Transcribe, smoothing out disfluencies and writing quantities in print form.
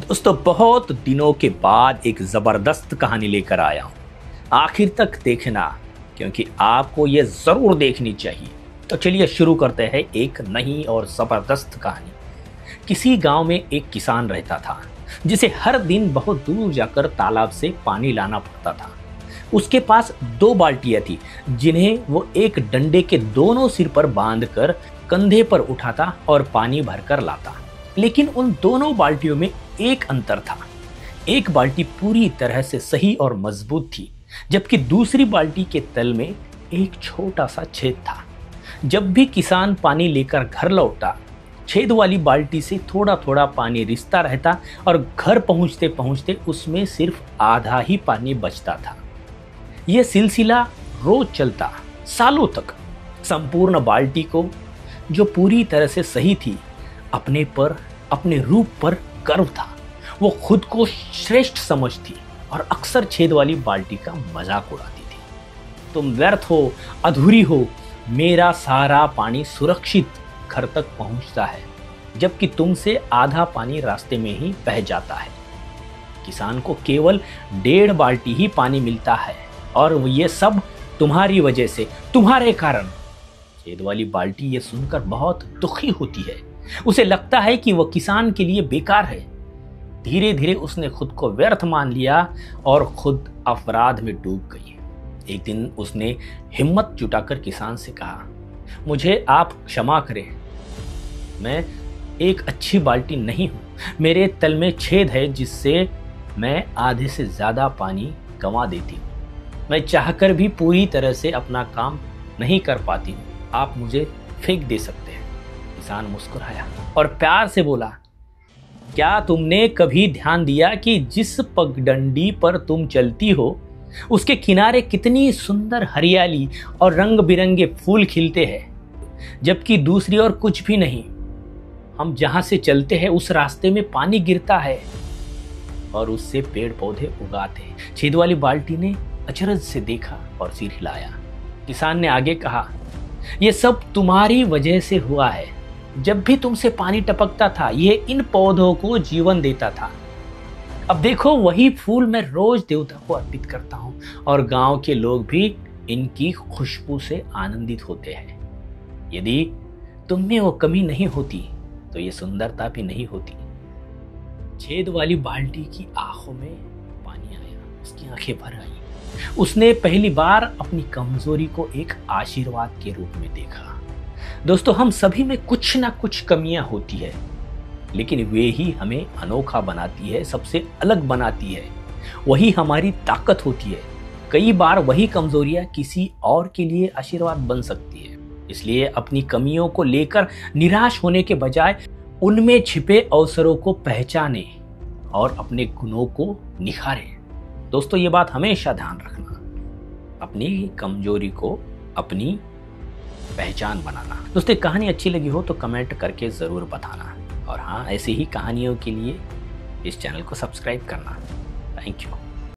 दोस्तों बहुत दिनों के बाद एक ज़बरदस्त कहानी लेकर आया हूँ। आखिर तक देखना क्योंकि आपको ये ज़रूर देखनी चाहिए। तो चलिए शुरू करते हैं एक नई और ज़बरदस्त कहानी। किसी गांव में एक किसान रहता था जिसे हर दिन बहुत दूर जाकर तालाब से पानी लाना पड़ता था। उसके पास 2 बाल्टियां थी जिन्हें वो एक डंडे के दोनों सिर पर बांधकर कंधे पर उठाता और पानी भरकर लाता। लेकिन उन दोनों बाल्टियों में एक अंतर था। एक बाल्टी पूरी तरह से सही और मजबूत थी, जबकि दूसरी बाल्टी के तल में एक छोटा सा छेद था। जब भी किसान पानी लेकर घर लौटता, छेद वाली बाल्टी से थोड़ा थोड़ा पानी रिसता रहता और घर पहुंचते पहुंचते उसमें सिर्फ आधा ही पानी बचता था। यह सिलसिला रोज चलता, सालों तक। संपूर्ण बाल्टी को, जो पूरी तरह से सही थी, अपने रूप पर गर्व था। वो खुद को श्रेष्ठ समझती और अक्सर छेद वाली बाल्टी का मजाक उड़ाती थी। तुम व्यर्थ हो, अधूरी हो, मेरा सारा पानी सुरक्षित घर तक पहुंचता है, जबकि तुमसे आधा पानी रास्ते में ही बह जाता है। किसान को केवल 1.5 बाल्टी ही पानी मिलता है और ये सब तुम्हारी वजह से, तुम्हारे कारण। छेद वाली बाल्टी ये सुनकर बहुत दुखी होती है। उसे लगता है कि वह किसान के लिए बेकार है। धीरे धीरे उसने खुद को व्यर्थ मान लिया और खुद अपराध में डूब गई। एक दिन उसने हिम्मत जुटाकर किसान से कहा, मुझे आप क्षमा करें, मैं एक अच्छी बाल्टी नहीं हूं। मेरे तल में छेद है जिससे मैं आधे से ज्यादा पानी गंवा देती हूं। मैं चाहकर भी पूरी तरह से अपना काम नहीं कर पाती हूं। आप मुझे फेंक दे सकते हैं। किसान मुस्कुराया और प्यार से बोला, क्या तुमने कभी ध्यान दिया कि जिस पगडंडी पर तुम चलती हो उसके किनारे कितनी सुंदर हरियाली और रंग बिरंगे फूल खिलते हैं, जबकि दूसरी ओर कुछ भी नहीं। हम जहां से चलते हैं उस रास्ते में पानी गिरता है और उससे पेड़ पौधे उगाते हैं। छेद वाली बाल्टी ने अचरज से देखा और सिर हिलाया। किसान ने आगे कहा, यह सब तुम्हारी वजह से हुआ है। जब भी तुमसे पानी टपकता था, यह इन पौधों को जीवन देता था। अब देखो, वही फूल मैं रोज देवता को अर्पित करता हूं और गांव के लोग भी इनकी खुशबू से आनंदित होते हैं। यदि तुम में वो कमी नहीं होती तो ये सुंदरता भी नहीं होती। छेद वाली बाल्टी की आंखों में पानी आया, उसकी आंखें भर आई। उसने पहली बार अपनी कमजोरी को एक आशीर्वाद के रूप में देखा। दोस्तों, हम सभी में कुछ ना कुछ कमियां होती है, लेकिन वे ही हमें अनोखा बनाती है, सबसे अलग बनाती है। वही हमारी ताकत होती है। कई बार वही कमजोरियां किसी और के लिए आशीर्वाद बन सकती है। इसलिए अपनी कमियों को लेकर निराश होने के बजाय उनमें छिपे अवसरों को पहचाने और अपने गुणों को निखारें। दोस्तों, ये बात हमेशा ध्यान रखना, अपनी कमजोरी को अपनी पहचान बनाना। दोस्तों, कहानी अच्छी लगी हो तो कमेंट करके ज़रूर बताना, और हाँ, ऐसी ही कहानियों के लिए इस चैनल को सब्सक्राइब करना। Thank you.